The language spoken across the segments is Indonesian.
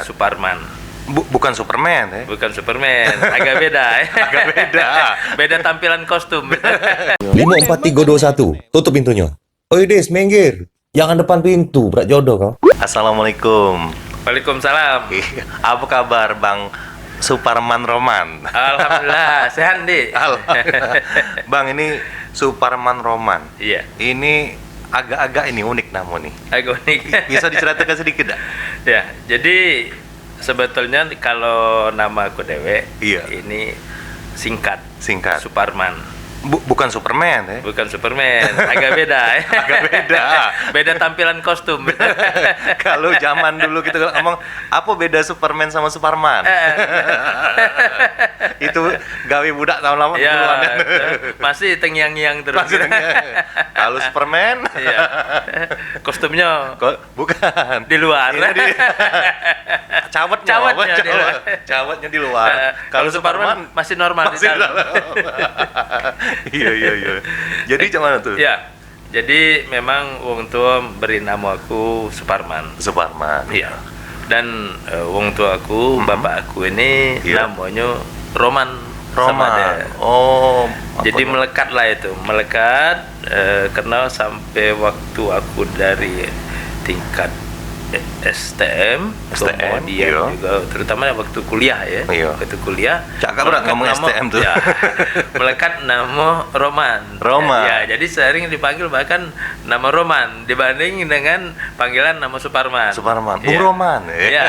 Suparman. Bukan Superman ya? Bukan Superman, agak beda ya. Agak beda. Beda tampilan kostum. 54321, tutup pintunya. Oi Des, minggir. Jangan depan pintu, berat jodoh kau. Assalamualaikum. Waalaikumsalam. Apa kabar Bang Suparman Roman? Alhamdulillah, sehat nih. Bang, ini Suparman Roman. Iya, Ini agak-agak ini unik namanya nih. agak unik. Bisa diceritakan sedikit dak? Ya, jadi sebetulnya kalau nama aku Dewe, Iya. ini singkat, Singkat. Suparman. Bukan Superman ya? Bukan Superman, agak beda ya. Agak beda. Beda tampilan kostum. Kalau zaman dulu kita ngomong apa beda Superman sama Suparman? Itu gawe budak tahun lama Ya, duluan. masih tengyang-yang terus. Maksudnya, kalau Superman, Iya. Kostumnya bukan di luar. Iya, Cawatnya di luar. Cawatnya di luar. Kalau Suparman masih normal di masih dalam. Iya. Jadi gimana tuh? Ya, jadi memang wong tua beri nama aku Suparman. Suparman. Iya. Dan wong tua aku, bapak aku ini Iya. namanya Roman. Sama Roman. dia. Oh. Jadi apa- melekat lah itu, melekat karena sampai waktu aku dari tingkat STM, kemudian iya. juga terutama waktu kuliah ya, Iya. waktu kuliah. Cakap berat melekat ngomong nama- STM tuh. Ya, melekat nama Roman. Roman. Ya, jadi sering dipanggil bahkan nama Roman dibanding dengan panggilan nama Suparman. Suparman. Bung Iya. Roman. Ya,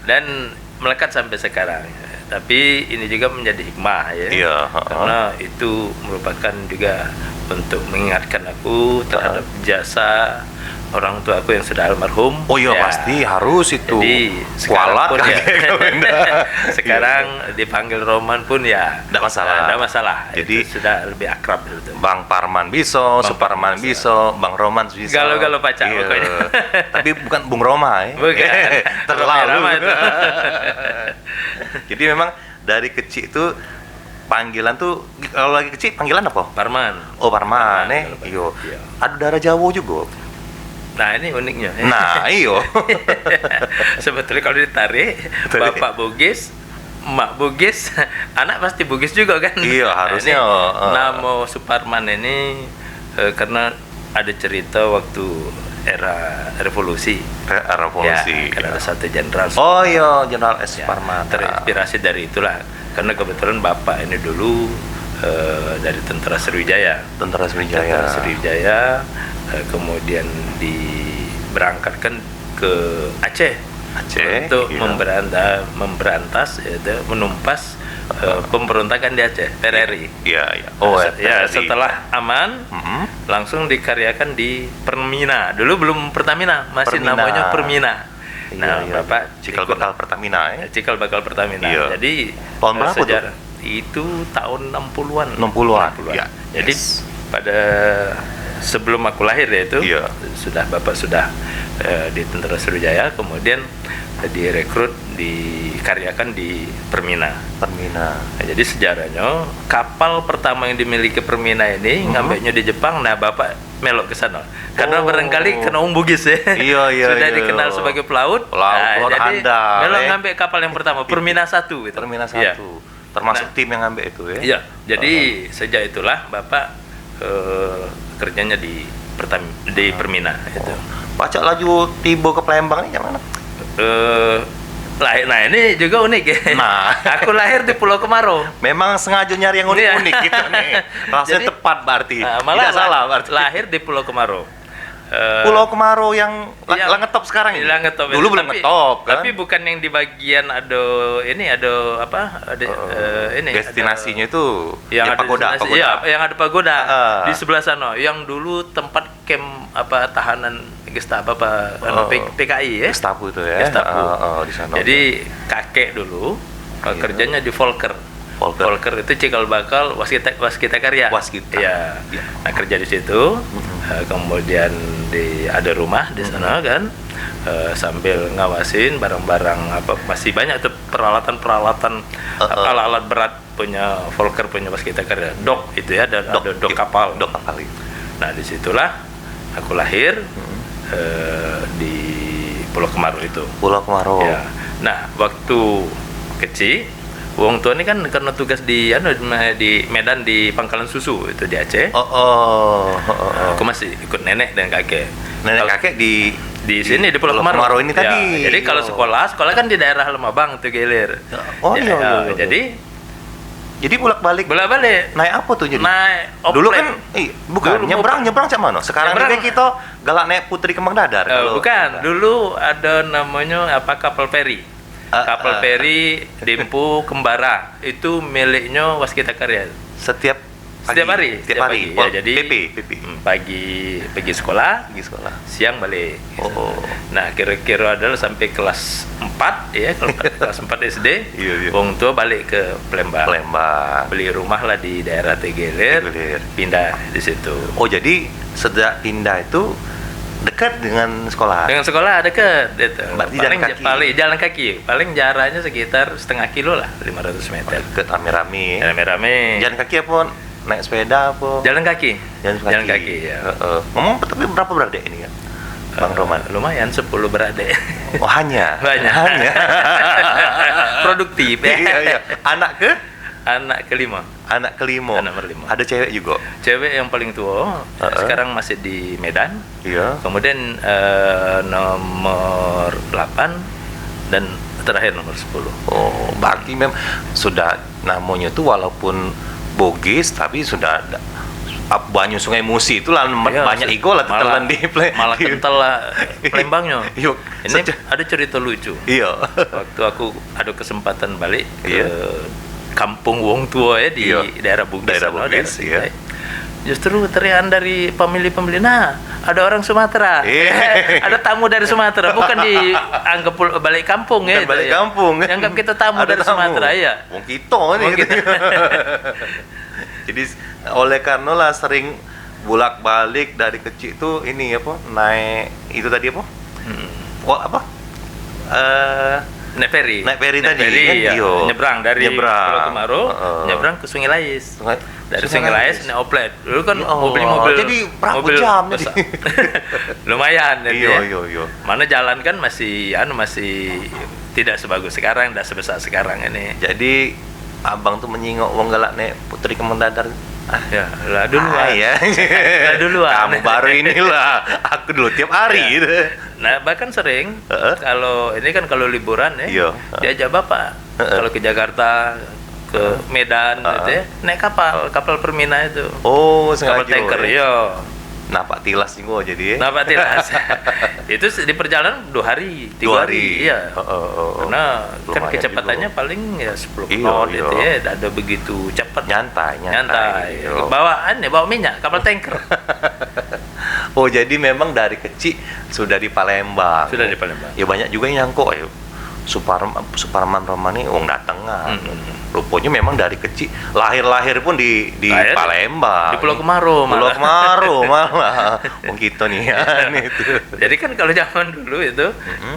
dan melekat sampai sekarang. Tapi ini juga menjadi hikmah ya. Iya, Karena itu merupakan juga untuk mengingatkan aku terhadap jasa orang tua aku yang sudah almarhum. Oh iya, Ya. pasti harus itu. Jadi sekarang Kualat pun kan ya, sekarang dipanggil Roman pun ya Nggak masalah. nggak masalah. Jadi Itu sudah lebih akrab gitu. Bang Parman bisa, Bang Suparman Parman bisa, Bang Roman bisa. Galau-galau pacar Iya. pokoknya. Tapi bukan Bung Roma ya. Bukan. Terlalu. Roma itu. Jadi memang dari kecil itu panggilan tuh kalau lagi kecil panggilan apa? Parman. Oh Parman, Parman, iyo. iya. Ada darah Jawa juga. Nah ini uniknya. Nah, iyo. Sebetulnya kalau ditarik, bapak Bugis, emak Bugis, anak pasti Bugis juga kan? Iya, harusnya, Nah, nama Suparman ini karena ada cerita waktu era revolusi. Revolusi. Ya, kan ada satu jenderal. Oh iya, Jenderal S. Ya, Suparman. terinspirasi dari itulah. Karena kebetulan bapak ini dulu dari Tentara Sriwijaya. Tentara Sriwijaya. Tentara Sriwijaya, kemudian diberangkatkan ke Aceh untuk iya. memberantas yaitu menumpas pemberontakan di Aceh, PRRI. Iya, iya. Oh, Ya, PRRI. setelah aman Mhm. langsung dikaryakan di Permina. Dulu belum Pertamina, masih Permina. namanya Permina. Iya, Nah, iya. Bapak Cikal ikut- bakal Pertamina ya. Cikal bakal Pertamina. Iya. Jadi Tahun berapa tuh? sejarah itu tahun 60-an. 60-an. Ya. Jadi Yes. pada sebelum aku lahir ya itu Iya. Bapak sudah di Tentara Sriwijaya, kemudian direkrut dikaryakan di Permina. Permina. Nah, jadi sejarahnya kapal pertama yang dimiliki Permina ini ngambeknya di Jepang. Nah, Bapak melok ke sana. Karena Oh. barangkali kena Bugis ya. Iya, Sudah iya. dikenal sebagai pelaut. Pelaut jadi handal, melok ya. ngambek kapal yang pertama Permina 1 gitu. Permina 1. Iya. Termasuk Nah. tim yang ngambil itu ya. Iya. Jadi sejak itulah Bapak kerjanya di Permina itu. Baca laju tiba ke Palembang ini gimana? Nah ini juga unik ya. Nah. Aku lahir di Pulau Kemarau. Memang sengaja nyari yang Iya. unik-unik gitu nih. Rasanya Jadi, tepat berarti. malah Tidak salah berarti. lahir di Pulau Kemarau. Pulau Kemarau yang Iya. ngetop sekarang ini. Iya, ngetop. Dulu belum Tapi- ngetop kan. Tapi bukan yang di bagian ada apa? Ada ini destinasinya itu yang ada pagoda, destinasi- pagoda. Iya, yang ada pagoda Ah. di sebelah sana. Yang dulu tempat camp apa tahanan Gestapo apa PKI ya. Gestapo itu ya. Gestapo. Di sana. Jadi kakek dulu kerjanya di Volker. Volker. Volker itu cikal bakal waskita karya. Waskita. Iya. Iya. Nah, kerja di situ. Kemudian ada rumah di sana kan. Sambil ngawasin barang-barang apa masih banyak tuh peralatan-peralatan alat-alat berat punya Volker punya waskita karya. Dok itu ya ada dok kapal. Dok kapal itu. Nah, disitulah aku lahir di Pulau Kemarau itu. Pulau Kemarau. Ya. Nah, waktu kecil, wong tua ini kan karena tugas di di Medan di Pangkalan Susu itu di Aceh. Aku masih ikut nenek dan kakek. Nenek Kalau kakek di sini di Pulau Kemaro ini Ya, tadi. jadi kalau sekolah kan di daerah Lemabang tuh Gilir. Iya. Jadi bolak-balik naik apa tuh jadi? Naik Dulu oplet. kan bukan Dulu nyebrang cak mana? Sekarang ini kan kita galak naik Putri Kembang Dadar. Bukan, dulu ada namanya kapal feri. Kapal feri Dempo Kembara itu miliknya Waskita Karya. Setiap hari. Oh, Ya, jadi PP. pagi pergi sekolah, siang balik. Nah, kira-kira adalah sampai kelas 4 ya, kelas 4 SD. Iya. Wong tua balik ke Palembang. Beli rumah lah di daerah Tegelir, pindah di situ. Oh, jadi sejak pindah itu dekat dengan sekolah. Dengan sekolah dekat itu. Berarti jalan kaki. Paling jaraknya sekitar setengah kilo lah, 500 meter. Dekat rame-rame. Rame-rame. Jalan kaki apa? Naik sepeda apa? Jalan kaki. Jalan kaki ya. Ngomong tapi berapa beradik ini kan? Bang Roman. Lumayan 10 beradik. Oh, hanya. Banyak. Hanya. Produktif. Iya. Anak kelima. Anak kelima. Ada cewek juga. Cewek yang paling tua sekarang masih di Medan. Iya. Kemudian nomor 8 dan terakhir nomor 10. Oh, berarti memang sudah namanya tuh walaupun Bugis tapi sudah ada banyu Sungai Musi itu lah banyak ego lah tetelan di malah kental lah Palembangnya. Yuk, ini ada cerita lucu. Iya. Waktu aku ada kesempatan balik ke kampung wong tua ya di daerah Bugis. Iya. Justru teriakan dari pemilih-pemilih, nah ada orang Sumatera, ada tamu dari Sumatera, bukan dianggap balik kampung ya. Balik kampung. Dianggap kita tamu dari Sumatera ya. Wong kita nih. Jadi oleh karena lah sering bolak-balik dari kecil tuh ini apa naik itu tadi apa? Naik feri tadi kan? Ya. Nyebrang dari Pulau Kemaro, nyebrang ke Sungai Lais. Dari Sungai Lais naik oplet. Dulu kan mobil jadi berapa jam besar. Lumayan Iya. Mana jalan kan masih tidak sebagus sekarang, tidak sebesar sekarang ini. Jadi abang tuh menyingok wong galak naik Putri Kembang Dadar. Ya, lah duluan. Lah duluan. Kamu baru inilah. Aku dulu tiap hari gitu. Nah, bahkan sering kalau ini kan kalau liburan ya, diajak bapak kalau ke Jakarta, ke Medan gitu ya, naik kapal Permina itu. Oh, kapal tanker ya. Napak tilas juga jadi. Napak tilas. Itu di perjalanan 2 hari, 3 hari. Iya. Karena kan kecepatannya paling ya 10 knot gitu ya, tidak ada begitu cepat. Nyantai. Bawa minyak, kapal tanker. Oh, jadi memang dari kecil sudah di Palembang. Ya banyak juga yang nyangkut ayo. Suparman Romani wong datengan. Rupanya memang dari kecil lahir pun di Palembang. Di Pulau Kemaro malah. Wong kita nih ya itu. Jadi kan kalau zaman dulu itu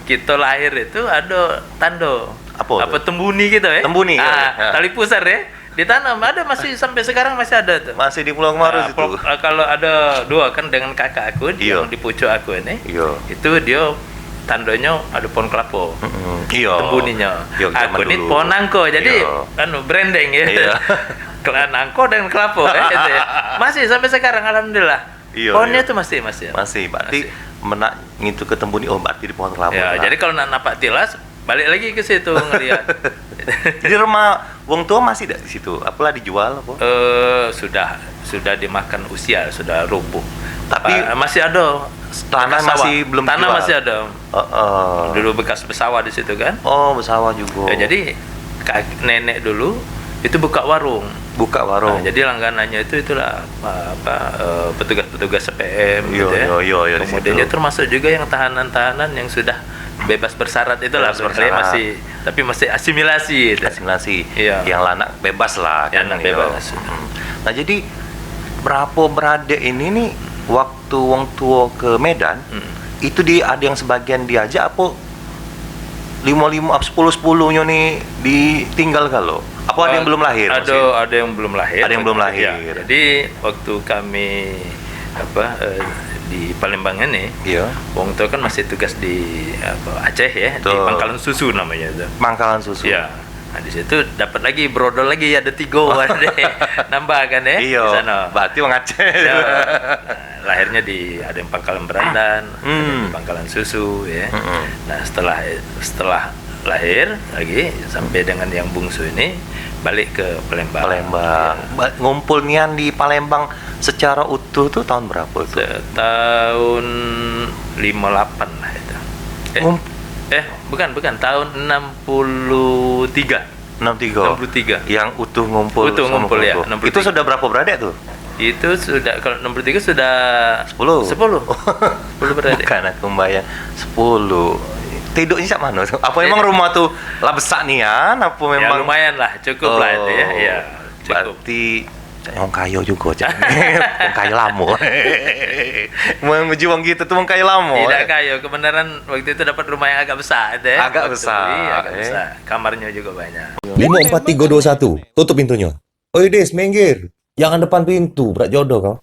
kita lahir itu ada tando. Apa tembuni gitu ya. Tembuni tali pusar ya. Ditanam masih sampai sekarang masih ada tuh. Masih di Pulau Kemaro itu. Kalau ada 2 kan dengan kakak aku yang di pucuk aku ini. Itu dia tandonya ada pohon kelapa. Tembuninya. Aku ini pohon nangko. Jadi kan branding ya. Nangko dan kelapa gitu ya. Masih sampai sekarang alhamdulillah. Pohonnya itu masih. Masih. Berarti menak ngitu ke tembuni berarti di pohon kelapa. Ya, jadi kalau napak tilas balik lagi ke situ ngelihat. Jadi rumah wong tua masih di situ. Apalah dijual apa? Sudah dimakan usia, sudah rubuh. Tapi masih ada tanah masih belum tanah dijual. masih ada. Dulu bekas bersawah di situ kan. Oh, bersawah juga. Ya, jadi nenek dulu itu buka warung. Nah, jadi langganannya itulah petugas CPM gitu ya. Kemudian termasuk juga yang tahanan-tahanan yang sudah bebas bersyarat itulah masih asimilasi. Iya. Yang lanak bebas lah kan. Bebas. Nah, jadi berapa beradik ini nih waktu wong tua ke Medan itu ada yang sebagian diajak apa 10-10-nya nih ditinggal kalau apa ada yang belum lahir? Ada yang belum lahir. Ada yang belum lahir. Ya, jadi waktu kami di Palembang ini. Iya. Wong tua kan masih tugas di Aceh ya, di Betul. Pangkalan Susu namanya itu. Pangkalan Susu. Ya. Nah di situ dapat lagi brodol lagi ada 3 deh. Nambah kan ya Iya. di sana. Berarti Wong Aceh. Ya. Nah, lahirnya ada yang Pangkalan Berandan, ada yang Pangkalan Susu ya. Nah, setelah lahir lagi sampai dengan yang bungsu ini balik ke Palembang. Palembang. Ngumpul nian di Palembang secara utuh tuh tahun berapa tuh? Tahun 58 lah itu. Bukan tahun 63. 63. Yang utuh ngumpul. Utuh sama ngumpul ya, kelompok. 63. Itu sudah berapa beradik tuh? Itu sudah kalau 63 sudah 10. 10 beradik. Bukan aku bayang 10. Tidurnya sak mana? Apa memang rumah tuh lah besar nian? Apa Ya memang lumayan lah, cukup lah itu ya. Ya, cukup. berarti Wong kayo juga cak. Wong kayo lamo. Mau berjuang gitu tuh wong kayo lamo. Tidak kayo, kebenaran waktu itu dapat rumah yang agak besar deh. Agak besar, Iya, agak besar. Kamarnya juga banyak. 5, 4, 3, 2, 1. Tutup pintunya. Oi Des, minggir. Jangan depan pintu, brak jodoh kau.